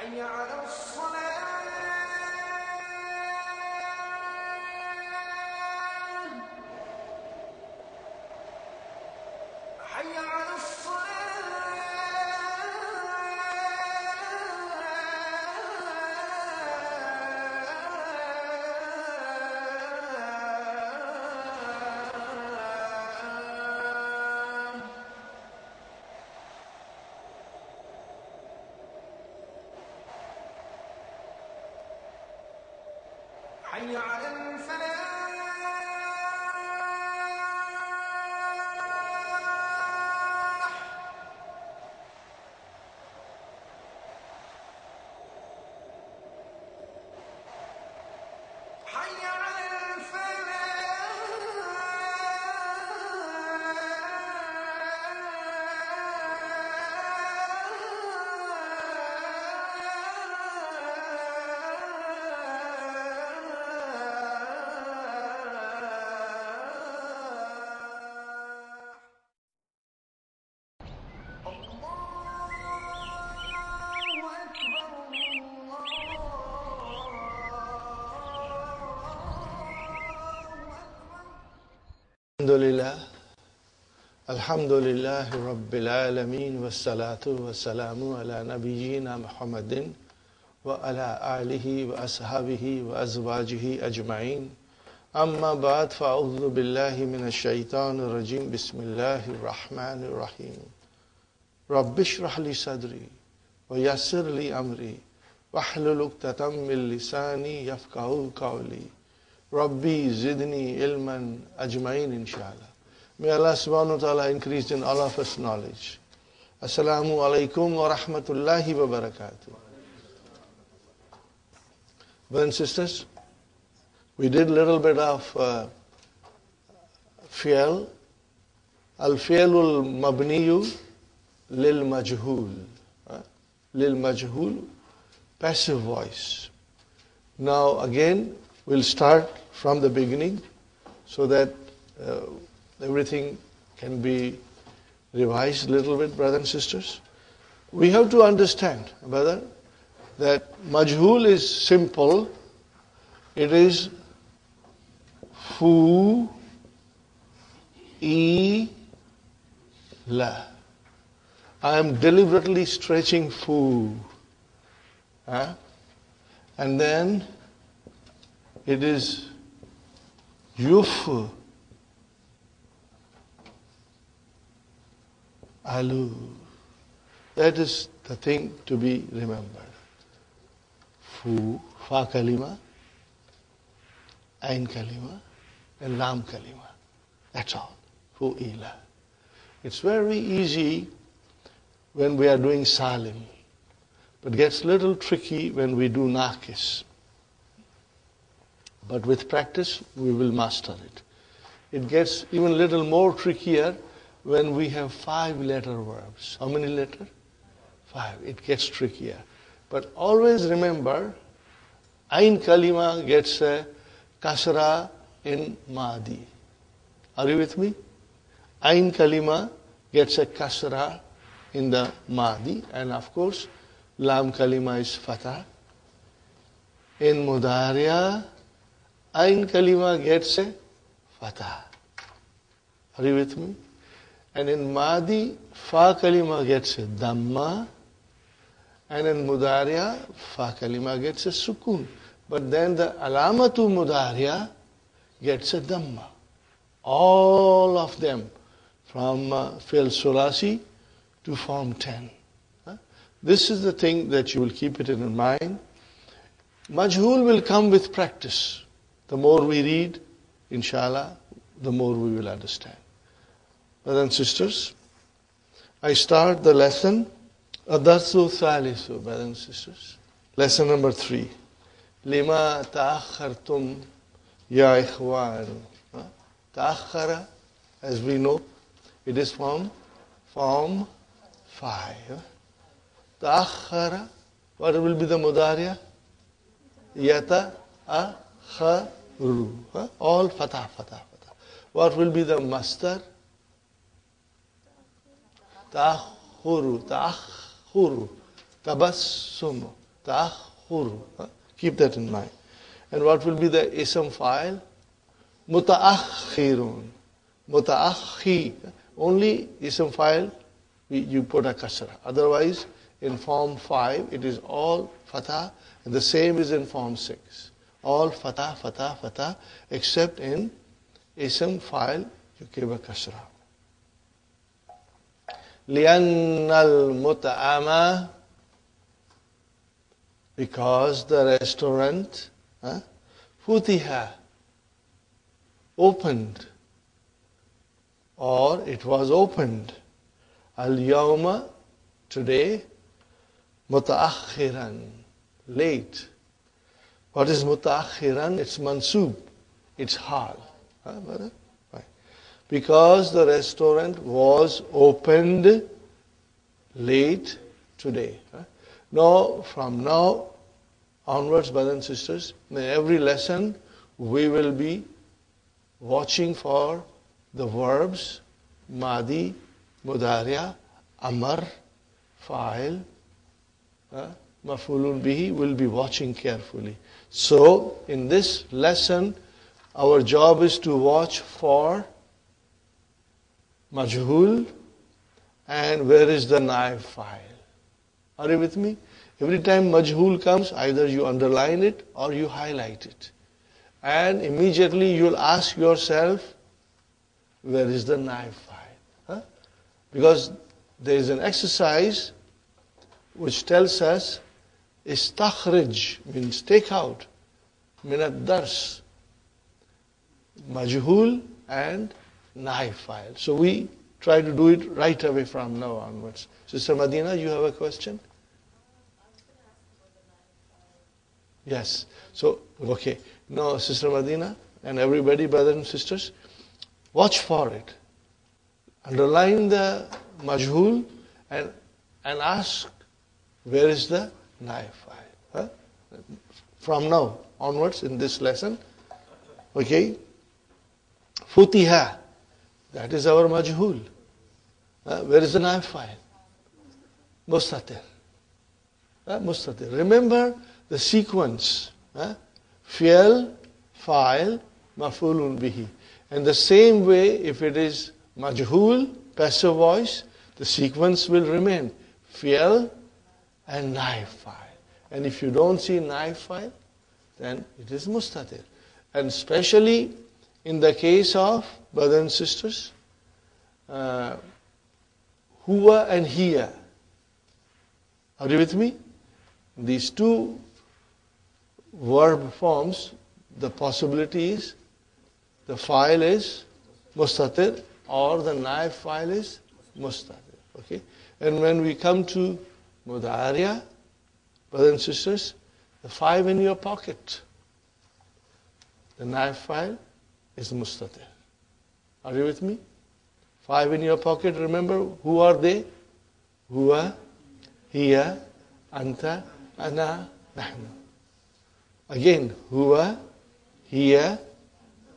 حي على الصلاة حي على حي على الفلاح حي على Alhamdulillah Rabbil Alameen wassalatu wassalamu ala nabiyyina Muhammadin wa ala alihi wa ashabihi wa azwajihi ajma'in. Amma ba'd, fa'udhu billahi minash shaitanir rajim. Bismillahir rahmanir rahim. Rabbi shrah li sadri wa yassir li amri wahlul 'uqdatam min lisani yafqahu qawli. Rabbi zidni ilman ajma'in inshallah. May Allah subhanahu wa ta'ala increase in all of us knowledge. Assalamu alaikum wa rahmatullahi wa barakatuh. Brothers and sisters, we did a little bit of fi'l. Al-fi'lul mabniyu lil majhul. Lil majhul, passive voice. Now again, we'll start from the beginning so that everything can be revised a little bit, brothers and sisters. We have to understand, brother, that majhul is simple. It is fu, e, la. I am deliberately stretching fu. And then it is yuf, alu. That is the thing to be remembered. Fu, fa kalima, ain kalima, and lam kalima. That's all. Fu, ila. It's very easy when we are doing salim, but gets little tricky when we do naqis. But with practice, we will master it. It gets even a little more trickier when we have 5-letter verbs. How many letters? 5. It gets trickier. But always remember, ain kalima gets a kasra in madi. Are you with me? Ain kalima gets a kasra in the madi. And of course, lam kalima is fatah. In mudariya, ain kalima gets a fatah. Are you with me? And in Madi, Fa kalima gets a Dhamma. And in Mudariya, Fa kalima gets a Sukun. But then the Alamatu Mudariya gets a Dhamma. All of them from Fi'l Sulasi to Form 10. This is the thing that you will keep it in mind. Majhul will come with practice. The more we read, inshallah, the more we will understand. Brothers and sisters, I start the lesson, Adarsu Thalisu, brothers and sisters. Lesson number 3. Lima ta'akhartum ya ikhwan. Ta'akhara, as we know, it is from Form 5. Ta'akhara, what will be the mudariya? Yata, akharu. All fatah, fatah, fatah. What will be the masdar? Ta'akhuru, ta'akhuru, tabassum, ta'akhur. Keep that in mind. And what will be the ism file? Mutaakhirun. Mutaakhi. Only ism file you put a kasra. Otherwise, in form 5, it is all fatah, and the same is in form 6. All fatah, fatah, fatah, except in ism file, you give a kasra. لِأَنَّ الْمُطْعَمَ, because the restaurant, futiha, opened, or it was opened, al-yawma, today, mutaakhiran, late. What is mutaakhiran? It's mansub, it's hal. Right. Because the restaurant was opened late today. Now, from now onwards, brothers and sisters, in every lesson we will be watching for the verbs madi, mudariya, amar, fa'il, maf'ulun bihi. We'll be watching carefully. So, in this lesson, our job is to watch for majhul and where is the naib file. Are you with me? Every time majhul comes, either you underline it or you highlight it. And immediately you'll ask yourself, where is the naib file? Because there is an exercise which tells us, istakhrij means take out, min ad-dars, majhul and naib file. So we try to do it right away from now onwards. Sister Madina, you have a question? Yes. So, okay. Now, Sister Madina and everybody, brothers and sisters, watch for it. Underline the majhul and ask, where is the naib file? From now onwards in this lesson. Okay. Futiha. That is our majhul. Where is the naib file? Mustatir. Mustatir. Remember the sequence. Fi'l, fa'il, maf'ulun bihi. And the same way, if it is majhul, passive voice, the sequence will remain. Fi'l and naib file. And if you don't see naib file, then it is mustatir. And especially in the case of brothers and sisters, huwa and hiya. Are you with me? These two verb forms, the possibility is the file is mustatir or the naib file is mustatir. Okay? And when we come to mudariya, brothers and sisters, the 5 in your pocket, the naib file is mustatir. Are you with me? 5 in your pocket, remember, who are they? Huwa, hiya, anta, ana, nahnu. Again, huwa, hiya,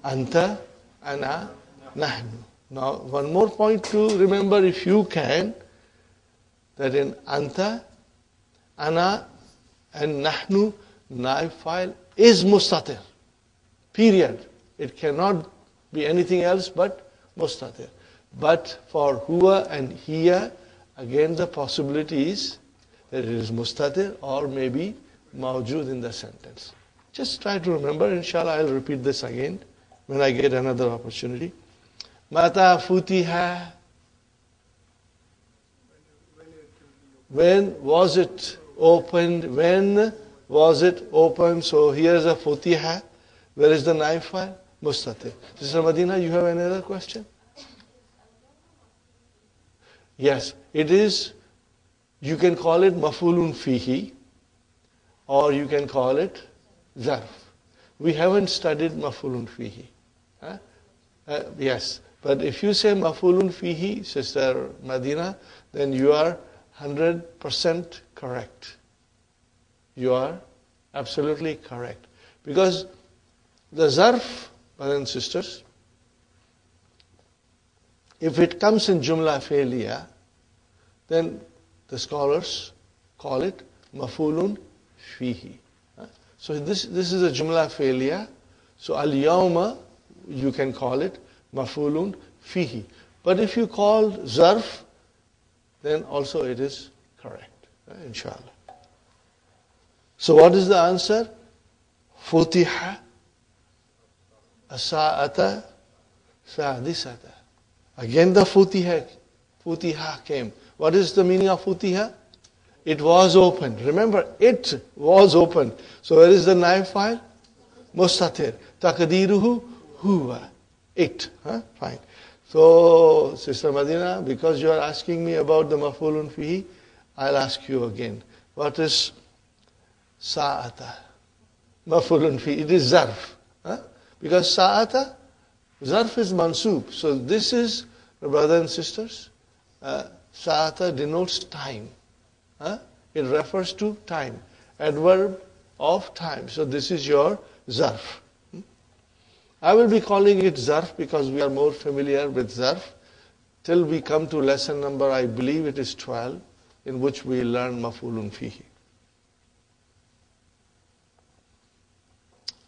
anta, ana, nahnu. Now, one more point to remember, if you can, that in anta, ana, and nahnu, naib file is mustatir. Period. It cannot be anything else but mustatir. But for huwa and hiya, again the possibility is that it is mustatir or maybe mawjood in the sentence. Just try to remember. Inshallah, I'll repeat this again when I get another opportunity. Mata futiha. When was it opened? When was it opened? So here's a futiha. Where is the naib file? Mustatir. Sister Madina, you have another question? Yes, it is, you can call it maf'ulun fihi or you can call it zarf. We haven't studied maf'ulun fihi. Yes, but if you say maf'ulun fihi, Sister Madina, then you are 100% correct. You are absolutely correct. Because the zarf, brothers and sisters, if it comes in jumla fi'liya, then the scholars call it maf'ulun fihi. So this is a jumla failure. So al-yawma, you can call it maf'ulun fihi. But if you call zarf, then also it is correct, inshallah. So what is the answer? Futiha asa'ata sadisata. Again the futiha came. What is the meaning of futiha? It was opened. Remember, it was opened. So where is the naib file? Mustatir. Taqdiruhu huwa. It. Fine. So, Sister Madina, because you are asking me about the maf'ulun fihi, I'll ask you again. What is sa'ata? Maf'ulun fihi. It is zarf. Because sa'ata, zarf is mansub. So this is, brothers and sisters, sa'ata denotes time. It refers to time. Adverb of time. So this is your zarf. I will be calling it zarf because we are more familiar with zarf. Till we come to lesson number, I believe it is 12, in which we learn maf'ulun fihi.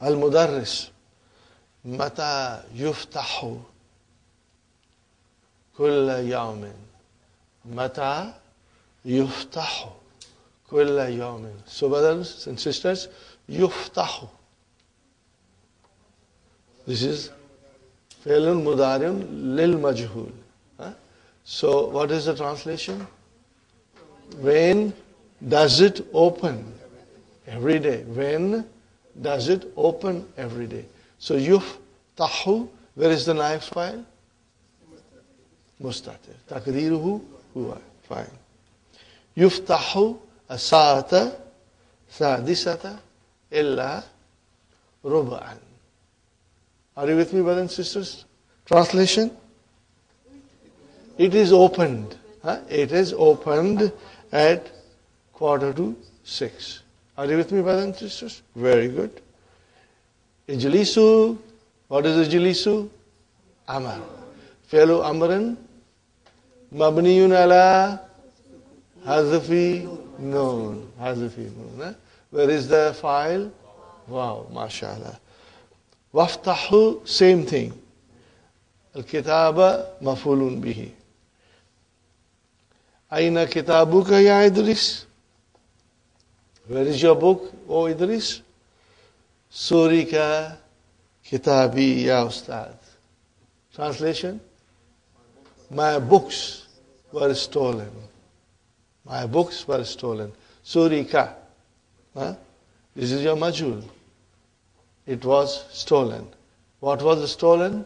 Al-Mudarris. Mata yuftahu kulla yawmin. Mata yuftahu kulla yawmin. So brothers and sisters, yuftahu. This is fi'lun mudari'un lil majhul. So what is the translation? When does it open? Every day. When does it open? Every day. So yuftahu, where is the naib file? Mustatir. Taqdiruhu huwa. Fine. Yuftahu asa'ata sadisata illa ruba'an. Are you with me, brothers and sisters? Translation? It is opened. It is opened at 5:45. Are you with me, brothers and sisters? Very good. Ijlisu. What is ijlisu? Amar. Fi'lu amran. Mabniyun ala hazfi noon. Hazfi noon. Where is the file? Wow, mashallah. Waftahu, same thing. Al-kitaba maf'ulun bihi. Aina kitabuka ya Idris? Where is your book, O Idris? Surika kitabi ya Ustad. Translation? My books were stolen. My books were stolen. Surika. This is your majhul. It was stolen. What was stolen?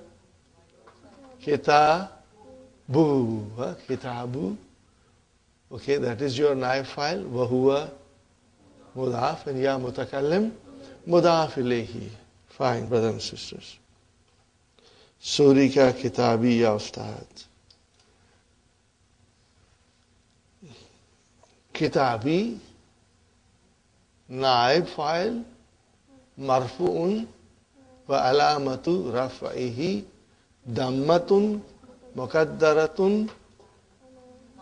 Kitabu. Kitabu. Okay, that is your naib file. Wahuwa mudaf and ya mutakallim mudaf ilayhi. Fine, brothers and sisters. Surika kitabi ya ustad. Kitabi, naib file, marfu'un wa alamatu raf'ihi dammatun muqaddaratun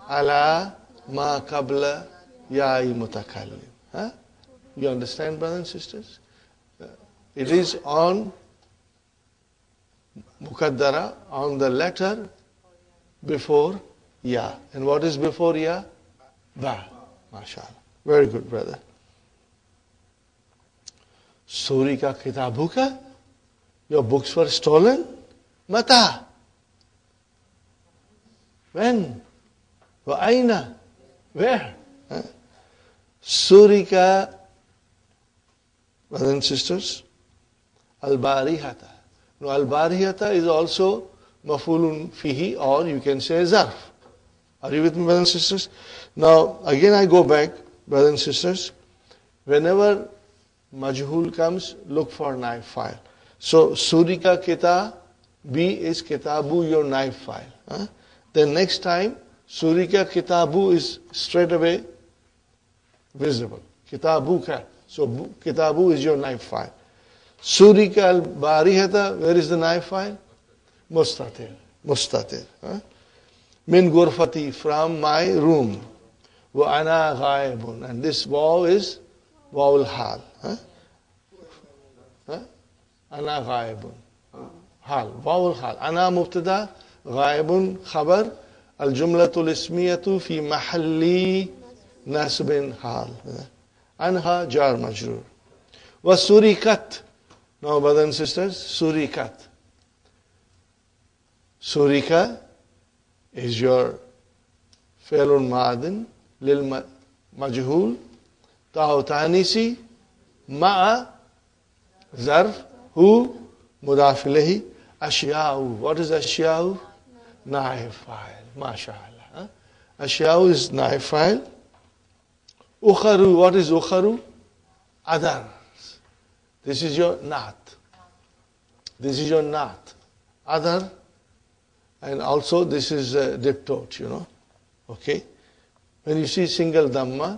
ala ma qabla ya'i mutakallim. You understand, brothers and sisters? It is on muqaddara, on the letter before ya. And what is before ya? Ba. MashaAllah. Very good, brother. Surika kitabuka? Your books were stolen? Mata? When? Wa aina? Where? Surika, brothers and sisters, al-barihata. Now, al-barihata is also maf'ulun fihi, or you can say zarf. Are you with me, brothers and sisters? Now, again I go back, brothers and sisters. Whenever majhul comes, look for naib file. So, surika kita, B is kitabu, your naib file. Then next time, surika kitabu is straight away visible. Kitabuka. So, kitabu is your naib file. Surika al-barihata, where is the naib file? Mustatir. Mustatir. Min gurfati, from my room. Wa ana ghaibun. And this waw is Wawul hal. Ana ghaibun. Hal. Wawul hal. Ana mubtada. Ghaibun khabar. Al-jumlatul ismiyatu fi mahalli nasbin hal. Anha jar majrur. Wa surikat. Now, brothers and sisters, surikat. Surika is your fi'lun ma'adin lil majhul ta'u ta'nisi ma'a zarf hu mudaf ilayhi ashya'u. What is ashya'u? Naib fa'il. MashaAllah. Ashya'u is naib fa'il. Ukharu. What is ukharu? Others. This is your naat. This is your naat. Other. And also this is a diptote, Okay. When you see single dhamma,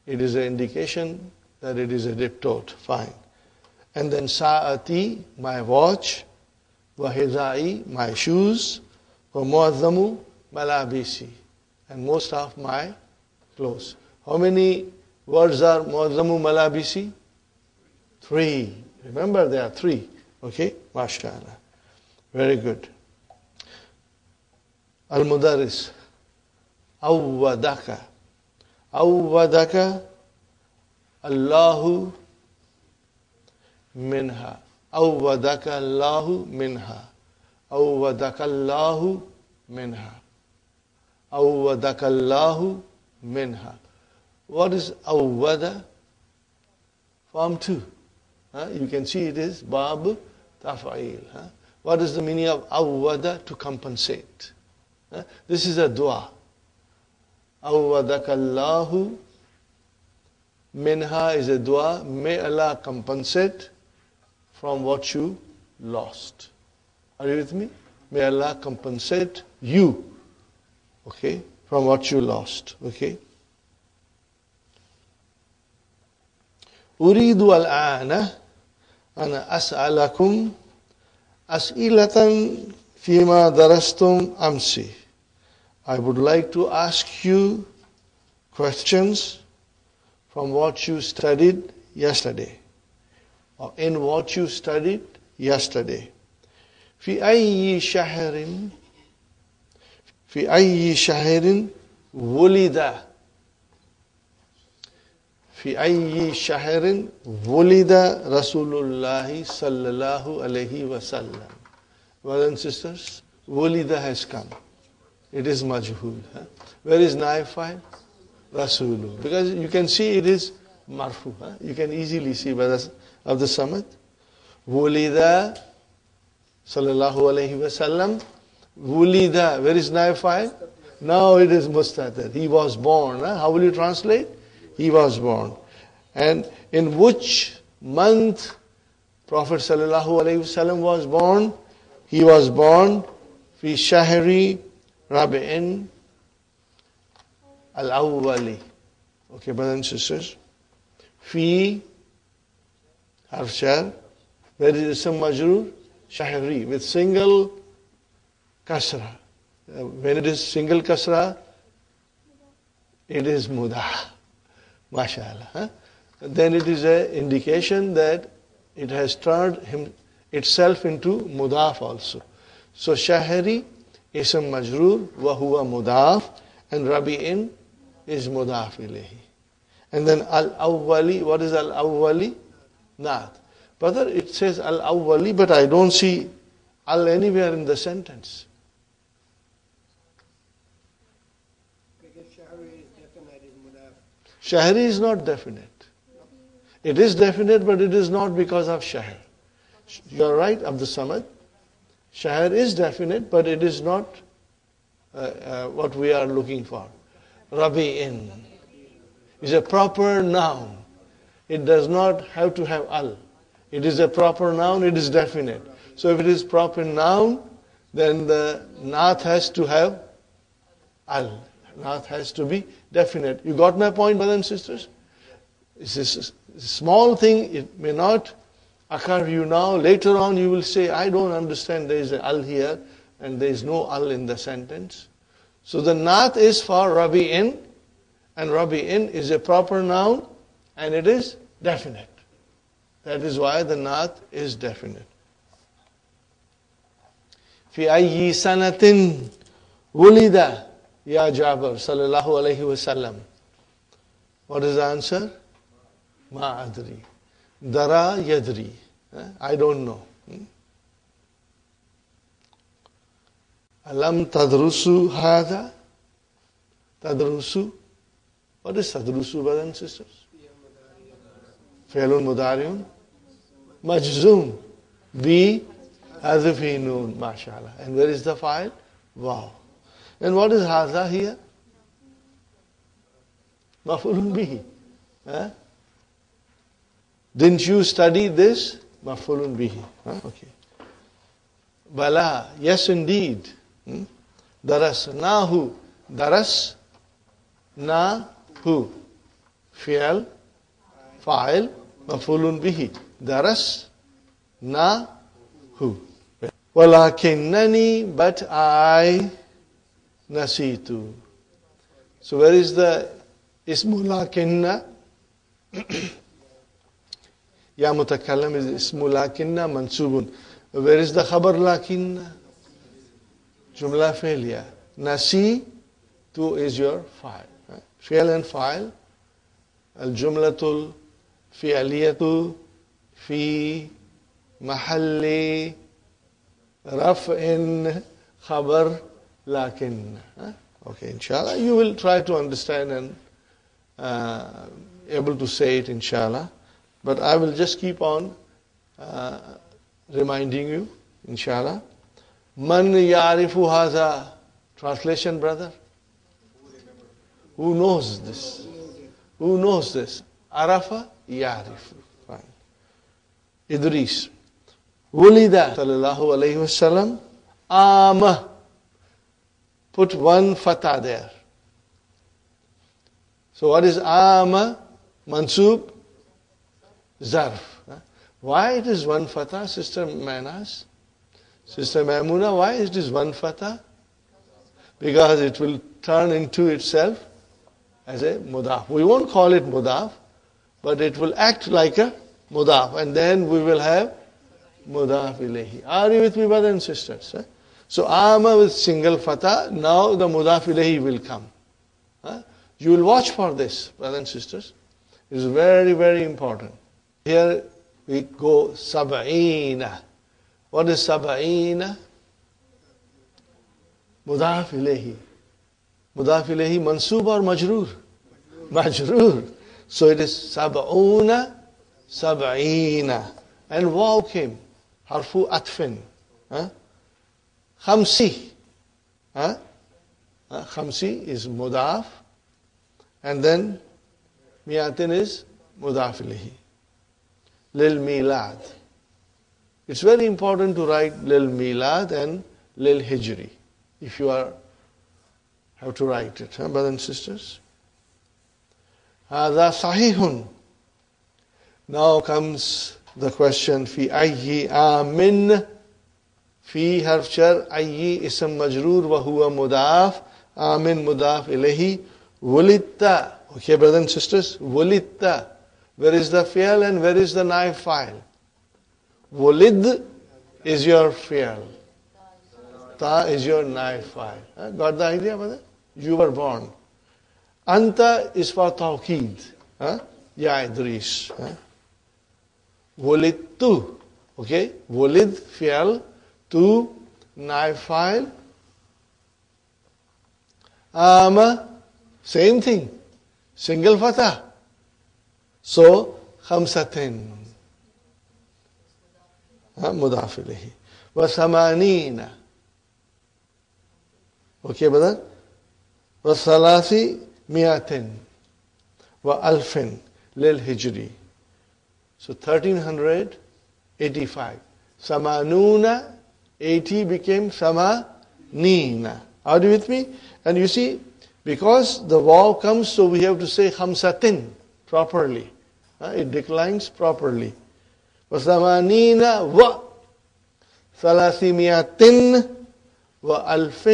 it is an indication that it is a diptote. Fine. And then sa'ati, my watch. Wahidai, my shoes. Wa mu'azzamu, malabisi. And most of my clothes. How many words are mu'azzamu, malabisi? 3. Remember, there are 3. Okay? MashaAllah. Very good. Al-Mudaris. Awwadaka. Awwadaka Allahu minha. Awwadaka Allahu minha. Awwadaka Allahu minha. Awwadaka Allahu minha. What is awwada? Form 2. You can see it is bab taf'il. What is the meaning of awwada? To compensate. This is a dua. Awwadaka Allahu minha is a dua. May Allah compensate from what you lost. Are you with me? May Allah compensate you, okay, from what you lost. Okay. Uridu al-ana ana as'alakum as'ilatan fima darastum amsi. I would like to ask you questions from what you studied yesterday, or in what you studied yesterday. في أي شهر ولد في أي شهر ولد رسول الله صلى الله عليه وسلم. Brothers and sisters, ولد has come. It is majhul. Where is naib fa'il? Rasulu. Because you can see it is marfu. You can easily see brothers of the Samad. Wulida sallallahu alayhi wa sallam. Wulida. Where is naib fa'il? Now it is mustatir. He was born. How will you translate? He was born. And in which month Prophet sallallahu alayhi wa sallam was born? He was born fi shahri Rabi'in al-awwali. Okay, brothers and sisters. Fi harf jar. Where is ism majroor? Shahri with single kasra. When it is single kasra, it is mudah. MashaAllah. Then it is an indication that it has turned itself into mudaf also. So shahri ism majroor wa huwa mudaf, and rabi'in is mudaf ilayhi. And then al-awwali, what is al-awwali? Naat. Brother, it says al-awwali, but I don't see al anywhere in the sentence. Because shahri is definite, is mudaf. Shahri is not definite. It is definite, but it is not because of shahr. You are right, Abdul Samad. Shahr is definite, but it is not what we are looking for. Rabi'in is a proper noun. It does not have to have al. It is a proper noun, it is definite. So if it is proper noun, then the naat has to have al. Naat has to be definite. You got my point, brothers and sisters? It's a small thing, it may not occur you now. Later on you will say, I don't understand, there is an al here and there is no al in the sentence. So the naat is for rabi'in, and rabi'in is a proper noun, and it is definite. That is why the naat is definite. في أي سنة ولد يا جابر صلى الله عليه وسلم. What is the answer? ما أدري. درا يدري. I don't know. ألم تدرسوا هذا؟ تدرسوا. What is تدرسوا, brothers and sisters? فعل مضارع مجزوم بحذف نون. MashaAllah. And where is the file? Wow. And what is هذا here? مفعول به. Didn't you study this? مفعول به. Okay. Bala. Yes, indeed. درسناه. درسناه. فعل فاعل مفعول به. درسناه. ولكنني, but I نسيت. So where is the اسم لكن? يا متكلم is اسم لكن منصوب. Where is the خبر لكن? جملة فعلية. نسيت is your file. فعل and file. الجملة الفعلية في محل رفع خبر لكن. Okay, inshallah, you will try to understand and able to say it, inshallah. But I will just keep on reminding you, inshallah. Man ya'rifu hadha. Translation, brother? Who knows this? Who knows this? Arafa ya'rifu. Fine. Idris. Wulida sallallahu alayhi wasallam. Ama. Put one fatha there. So what is ama? Mansub? Zarf. Why it is one fatha, Sister Manas? Sister Maimuna, why it is one fatha? Because it will turn into itself as a mudaf. We won't call it mudaf, but it will act like a mudaf. And then we will have mudaf ilayhi. Are you with me, brothers and sisters? So ama with single fatha, now the mudaf ilayhi will come. You will watch for this, brothers and sisters. It is very, very important. Here we go sab'ina. What is sab'ina? Mudaf ilayhi. Mudaf ilayhi mansub or majroor? Majroor. So it is sab'una, sab'ina. And waw came. Harfu atfin. Khamsi. Khamsi is mudaf. And then mi'atin is mudaf ilayhi. Lil milad. It's very important to write lil milad and lil hijri. If you have to write it, brothers and sisters. هذا صحيح. Now comes the question. في أي آمن. في حرف شر. أي اسم مجرور وهو مضاف. آمن مضاف إليه. ولدت. Okay, brothers and sisters. ولدت. Where is the fi'l and where is the naib file? Wulid is your fi'l. Ta is your naib file. Got the idea, brother? You were born. Anta is for tawqeed. Ya Idris. Wulidtu. Okay? Wulid, fi'l. Tu, naib file. Ama, same thing. Single fatah. So, khamsatin. Mudaf ilayhi. Wa thamanina. Okay, brother? Wa thalathi mi'atin. Wa alfin. Lil hijri. So, 1385. Samanuna, 80 became samanina. Are you with me? And you see, because the waw comes, so we have to say khamsatin properly. It declines properly. وَثَمَانِينَ وَثَلَاثِمِيَةٍ وَأَلْفٍ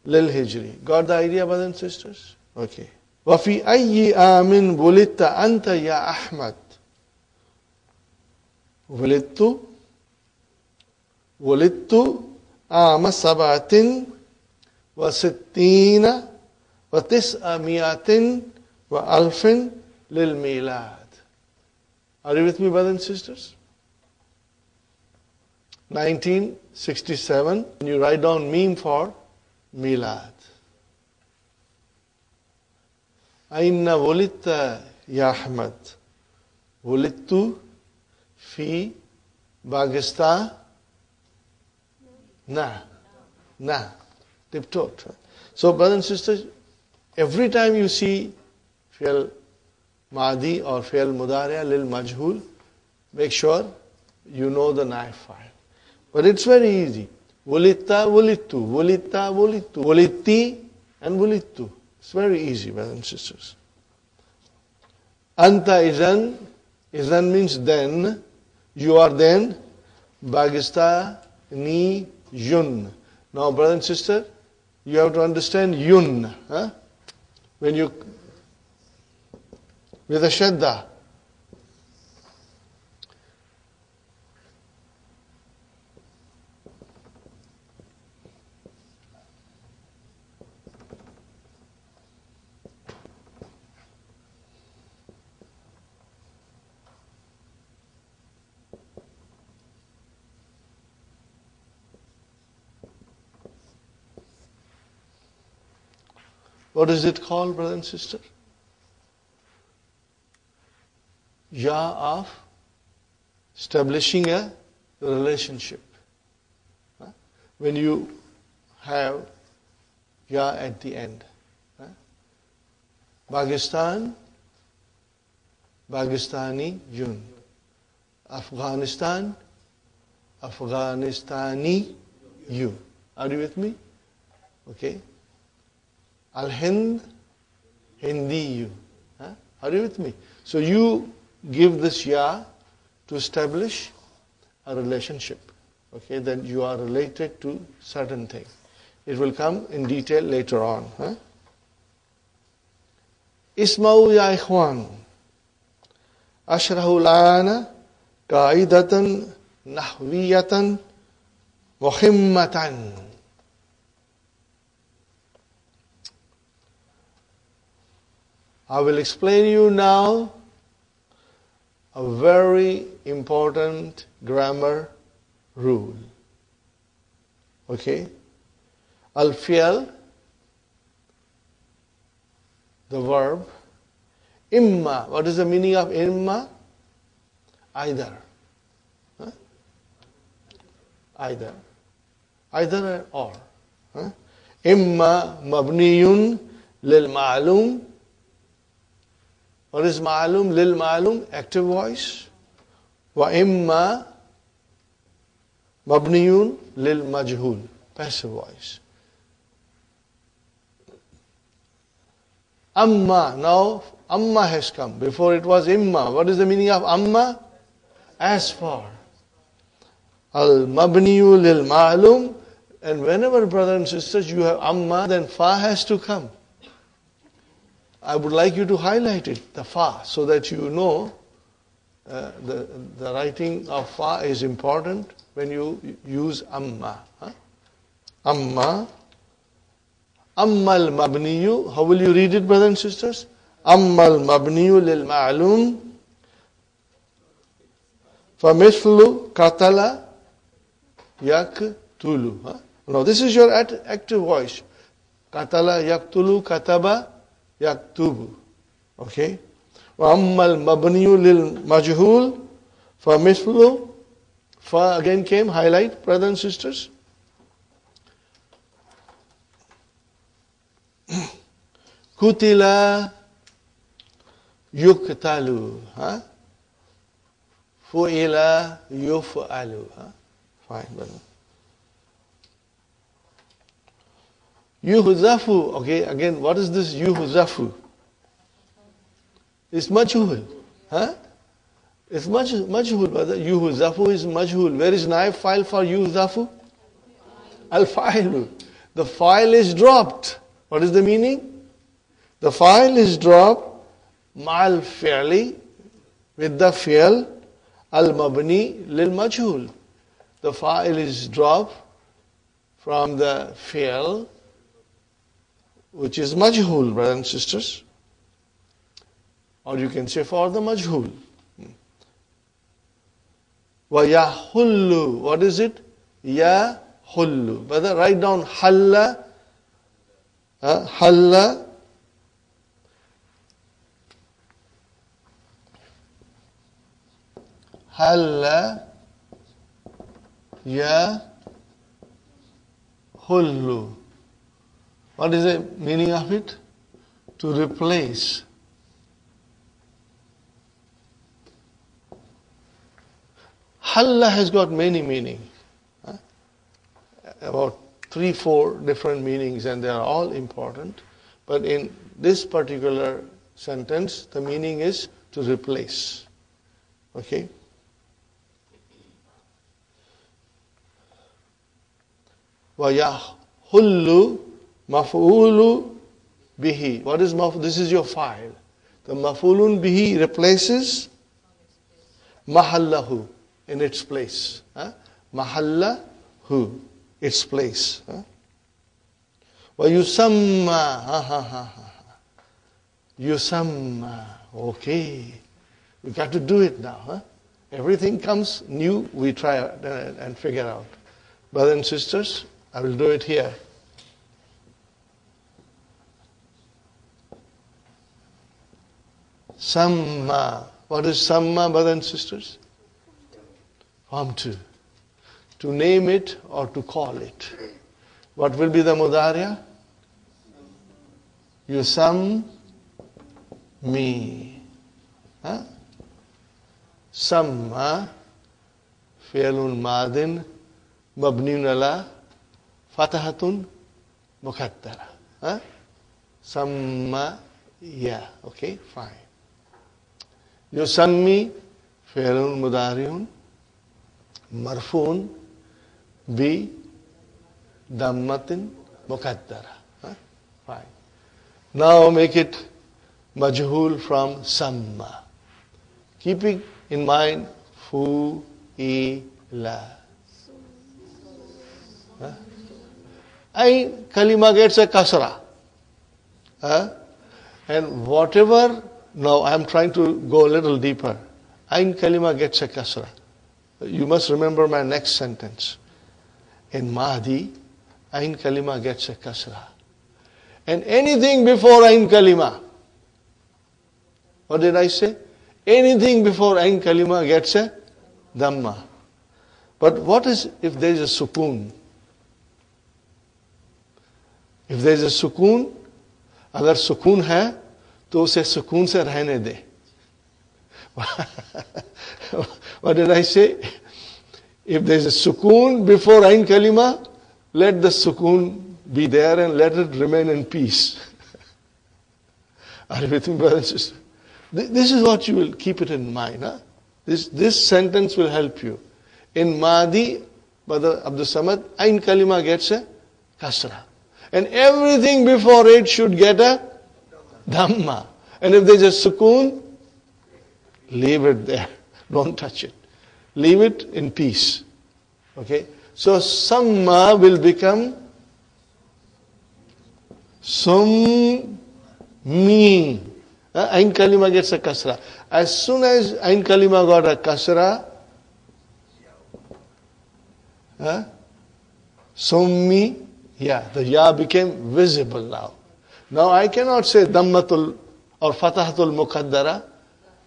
لِلْهِجْرِ. Got the idea, brothers and sisters? Okay. وَفِي أَيِّ آمٍ وُلِدْتَ أَنْتَ يَا أَحْمَدُ وُلِدْتُ عام 67 و900 وألف للميلاد. Are you with me, brothers and sisters? 1967, and you write down meme for Milad. أين ولدت يا أحمد؟ ولدت في باكستان. Na. Tiptoed. So, brothers and sisters, every time you see fi'l Madi or fi'l Mudari'a lil Majhul, make sure you know the naif file. But it's very easy. Wulitta, wulittu, wulitta, wulittu, wulitti, and wulittu. It's very easy, brothers and sisters. Anta izan means then, you are then, Bagistani yun. Now, brother and sister, you have to understand yun. When you, with a shadda. What is it called, brother and sister? Ya of establishing a relationship. When you have ya at the end. Pakistan, Pakistani yun. Afghanistan, Afghanistani you. Are you with me? Okay. Al-Hind, Hindi you. Are you with me? So you give this ya to establish a relationship. Okay, then you are related to certain thing. It will come in detail later on. Isma'u ya ikhwan. Ashrahu lana qaidatan nahwiyatan muhimmatan. I will explain you now a very important grammar rule. Okay? Al-fi'l, the verb. Imma, what is the meaning of imma? Either. Either. Either or. Imma mabniyun lil ma'lum. What is ma'lum? Lil ma'lum, active voice. Wa imma mabniyun lil majhul, passive voice. Amma, now amma has come. Before it was imma. What is the meaning of amma? As for. Al mabniyu lil ma'lum. And whenever, brothers and sisters, you have amma, then fa has to come. I would like you to highlight it, the fa, so that you know the writing of fa is important when you use amma. Amma. Ammal mabniyu. How will you read it, brothers and sisters? Ammal mabniyu lil ma'lum. Famithlu katala yaktulu. Now this is your active voice. Katala yaktulu kataba yaktubu. Okay? وَأَمَّا الْمَبْنِيُ لِلْمَجْهُولِ فَمِثْلُ. Fa again came, highlight, brothers and sisters. Kutila yuktalu. Fu'ila yuf'alu. Fine, brother. Yuhzafu. Okay, again, what is this yuhzafu? It's majhul. It's majhul, brother. Yuhzafu is majhul. Where is naib file for yuhzafu? Al-fa'ilu. The file is dropped. What is the meaning? The fa'il is dropped ma'al fi'li, with the fi'l al-mabni lil-majhul. The fa'il is dropped from the fi'l which is majhul, brothers and sisters. Or you can say for the majhul. Wa yahullu. What is it? Yahullu. Brother, write down halla. Halla. Halla. Yahullu. What is the meaning of it? To replace. Halla has got many meanings. About 3-4 different meanings, and they are all important. But in this particular sentence, the meaning is to replace. Okay? وَيَحُلُّ مَفْعُولُ bihi. What is maf'ul? This is your file. The maf'ulun bihi replaces mahallahu, in its place. Mahallahu, its place. وَيُسَمَّى. Yusamma. Okay. We got to do it now. Everything comes new, we try and figure out. Brothers and sisters, I will do it here. Samma. What is samma, brothers and sisters? Form 2. To name it or to call it. What will be the mudariya? Yusam me. Samma fi'lun madin mabniun ala fatahatun muqaddara. Samma ya. Okay, fine. Yusammi fi'lun mudariun marfuun bi dammatin muqaddara. Fine. Now make it majhul from samma. Keeping in mind fu'ila. Ain kalima gets a kasra. And whatever, now I am trying to go a little deeper. Ain kalima gets a kasra. You must remember my next sentence. In Mahdi, ain kalima gets a kasra. And anything before ain kalima, what did I say? Anything before ain kalima gets a dhamma. But what is if there is a sukoon? If there is a sukoon, agar sukoon hai, to use sukoon se rehne de. What did I say? If there is a sukoon before ain kalima, let the sukoon be there and let it remain in peace. Are you with me, brothers and sisters? This is what you will keep it in mind. This sentence will help you. In Mahdi, Brother Abdul Samad, ain kalima gets a kasra. And everything before it should get a dhamma. And if there's a sukoon, leave it there. Don't touch it. Leave it in peace. Okay? So samma will become summi. Ain kalima gets a kasra. As soon as ain kalima got a kasra, summi, the ya became visible now. Now I cannot say dammatul or fatahatul muqaddara.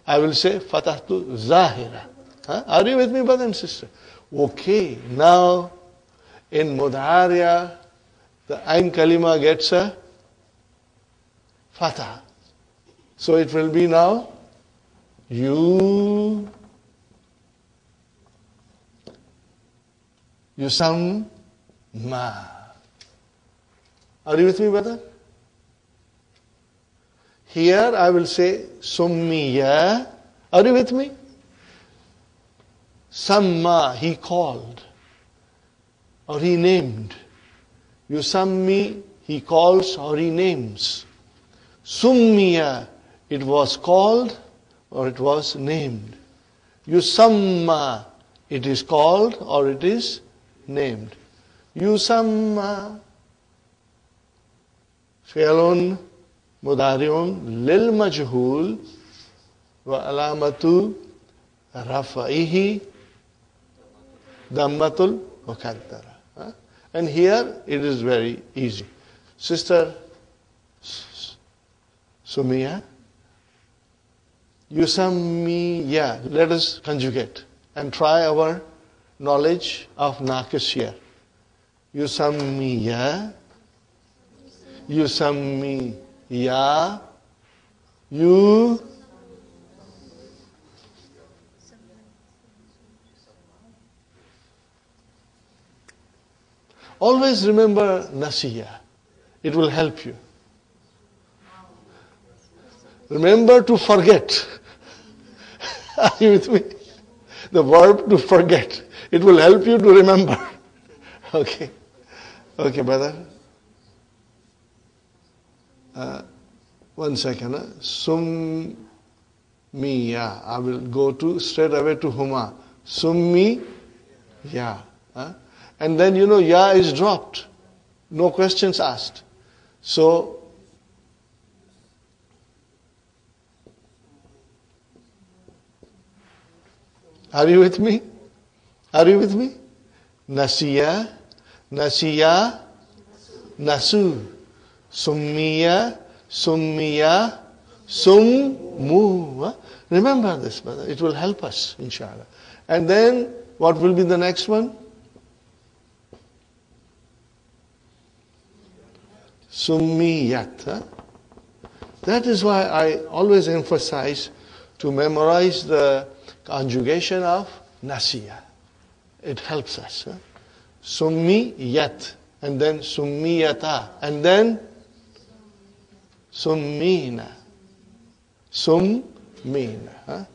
I will say fatahatul zahira. Are you with me, brother and sister? Okay, now in mudhariya, the ain kalima gets a fatah. So it will be now yusamma. Are you with me, brother? Here I will say summiya. Are you with me? Samma, he called. Or he named. Yusammi, he calls or he names. Summiya, it was called or it was named. Yusamma, it is called or it is named. Yusamma, fi'lun mudari'un lil majhul wa alamatu rafa'ihi dammatul muqaddara. And here it is very easy. Sister Summiya, Yusammiya. Let us conjugate and try our knowledge of Naqis here. Yusammiya, Yusammiya, you. Always remember Nasiya. It will help you. Remember to forget. Are you with me? The verb to forget. It will help you to remember. Okay. Okay, brother. One second. Summiya. I will go to straight away to Huma. Summiya. And then ya is dropped. No questions asked. So, are you with me? Are you with me? Nasiya, Nasiya, Nasu. Summiya, Summiya, Summu. Remember this, brother. It will help us, inshallah. And then, what will be the next one? Summiyat. That is why I always emphasize to memorize the conjugation of Nasiya. It helps us. Summiyat, and then Summiyata, and then Summina. Summina.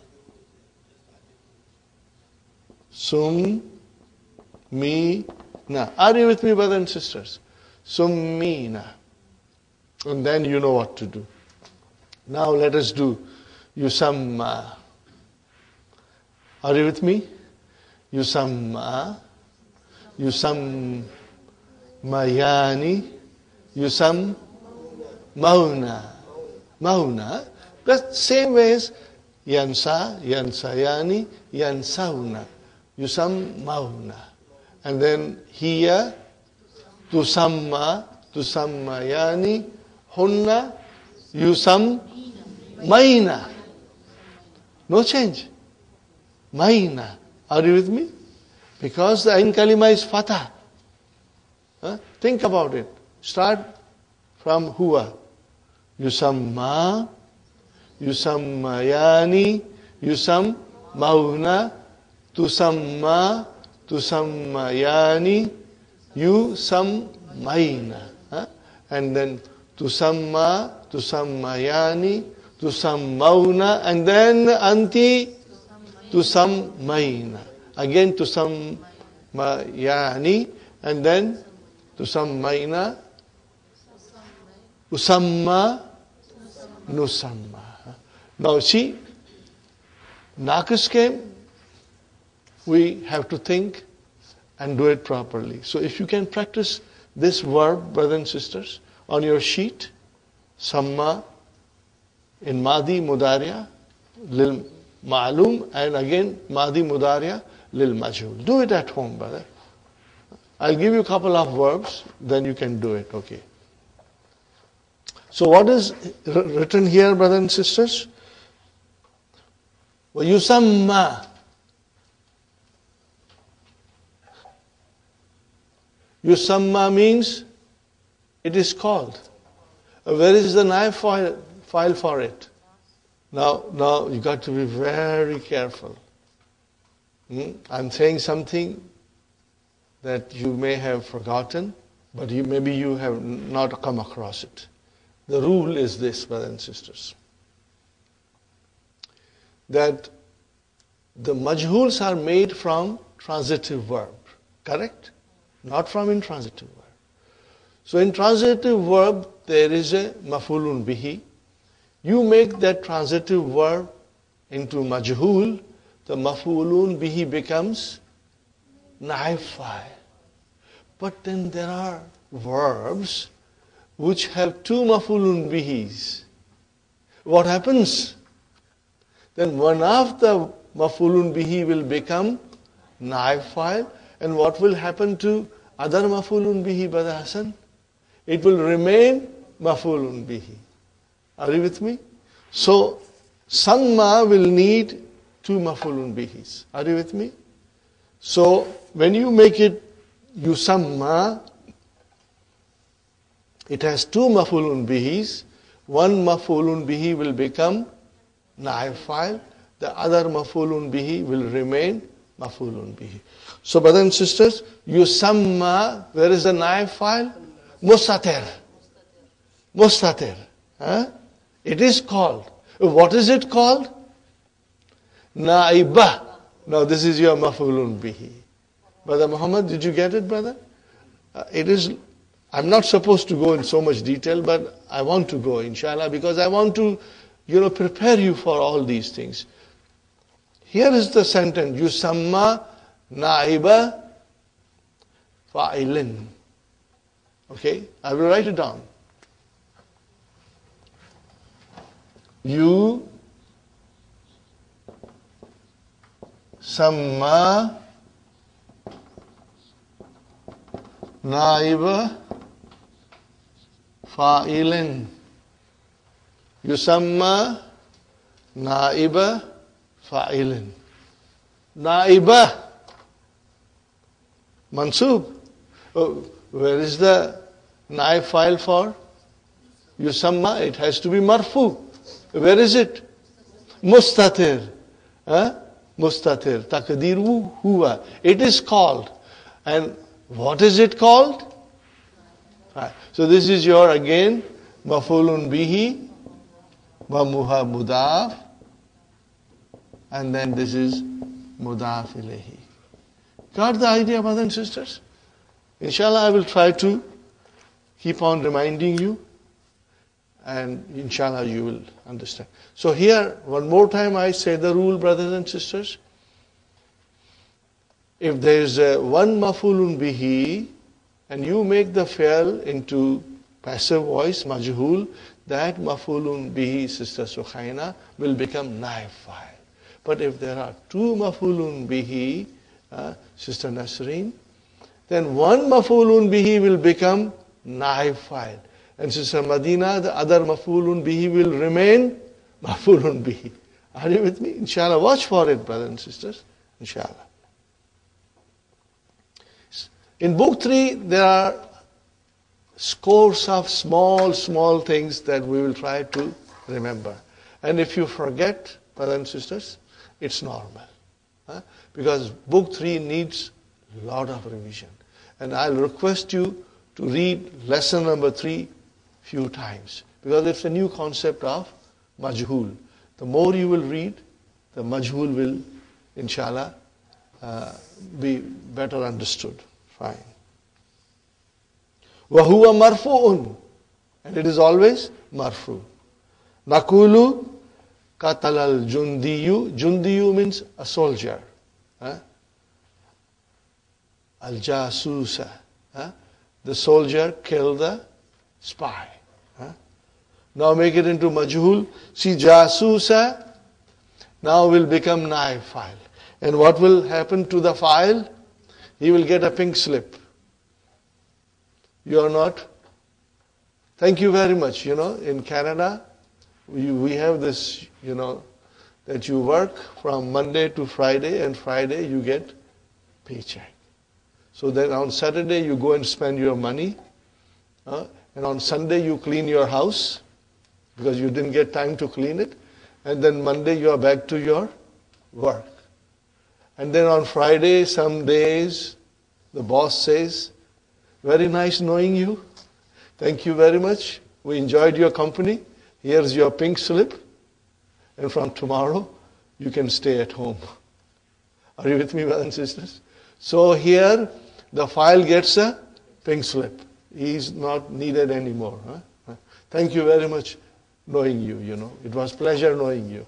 Summina. Are you with me, brothers and sisters? Summina. And then you know what to do. Now let us do Yusamma. Are you with me? Yusamma. Yusammayani. Yusammauna. Mauna. But same way as Yansa, Yansayani, Yansauna. Yusammauna. And then here, Tusamma, Tusammayani, Hunna, Yusammaina. No change. Maina. Are you with me? Because the Ain Kalima is Fatah. Think about it. Start from Huwa. Yusamma, Yusammayani, Yusammauna, Tusamma, Tusammayani, Yusammaina. And then Tusamma, Tusammayani, Tusammauna, and then Anti, Tusammaina. Again Tusammayani, and then Tusammaina, Usamma, Nusamma. Now see, Naqis came, we have to think and do it properly. So if you can practice this verb, brothers and sisters, on your sheet, Samma, in Madi Mudariya, Lil Ma'lum, and again Madi Mudariya, Lil Majhul. Do it at home, brother. I'll give you a couple of verbs, then you can do it, okay? So what is written here, brothers and sisters? Yusamma. Yusamma means it is called. Where is the knife file for it? Now you got to be very careful. I'm saying something that you may have forgotten, but maybe you have not come across it. The rule is this, brothers and sisters, that the majhuls are made from transitive verb, correct? Not from intransitive verb. So in transitive verb, there is a maf'ulun bihi, you make that transitive verb into majhul, the maf'ulun bihi becomes naib fa'il. But then there are verbs which have two maf'ulun bihis. What happens? Then one of the maf'ulun bihi will become naib fa'il, and what will happen to other maf'ulun bihi, Brother Hassan? It will remain maf'ulun bihi. Are you with me? So, samma will need two maf'ulun bihis. Are you with me? So, when you make it yusamma, it has two maf'ulun bihis. One maf'ulun bihi will become naib fa'il. The other maf'ulun bihi will remain maf'ulun bihi. So, brothers and sisters, yusamma, where is the naib fa'il? Mustatir. Mustatir. Huh? It is called. What is it called? Naibah. Now this is your maf'ulun bihi. Brother Muhammad, did you get it, brother? It is, I'm not supposed to go in so much detail, but I want to go, inshallah, because I want to, prepare you for all these things. Here is the sentence, yusamma naiba fa'ilin. Okay, I will write it down. You samma naiba fa'ilin. Yusamma naiba fa'ilin. Naiba mansub. Oh, where is the naib file for? Yusamma, it has to be marfu. Where is it? Mustatir. Mustatir. Taqdiru huwa. It is called. And what is it called? So this is your again maf'ulun bihi wa muha mudaf, and then this is mudaf ilayhi. Got the idea, brothers and sisters? Inshallah, I will try to keep on reminding you, and inshallah you will understand. So here, one more time I say the rule, brothers and sisters. If there is one maf'ulun bihi, and you make the fi'l into passive voice, majhul, that maf'ulun bihi, Sister Sukhaina, will become naib fa'il. But if there are two maf'ulun bihi, Sister Nasreen, then one maf'ulun bihi will become naib fa'il. And Sister Madina, the other maf'ulun bihi will remain maf'ulun bihi. Are you with me? Inshallah, watch for it, brothers and sisters. Inshallah. In book 3, there are scores of small things that we will try to remember. And if you forget, brothers and sisters, it's normal. Because book 3 needs a lot of revision. And I'll request you to read lesson number 3 few times. Because it's a new concept of majhul. The more you will read, the majhul will, inshallah, be better understood. Fine. وَهُوَ مَرْفُوٌ, and it is always marfu. Nakulu qatalal jundiyu. Jundiyu means a soldier. Al-jasusa. The soldier killed the spy. Now make it into majhul. See, jasusa now will become naib file. And what will happen to the file? He will get a pink slip. You are not. Thank you very much. In Canada, we have this, that you work from Monday to Friday, and Friday you get paycheck. So then on Saturday you go and spend your money, and on Sunday you clean your house because you didn't get time to clean it, and then Monday you are back to your work. And then on Friday, some days, the boss says, "Very nice knowing you. Thank you very much. We enjoyed your company. Here's your pink slip. And from tomorrow, you can stay at home." Are you with me, brothers and sisters? So here, the file gets a pink slip. He is not needed anymore. Thank you very much. knowing you, you know. It was pleasure knowing you.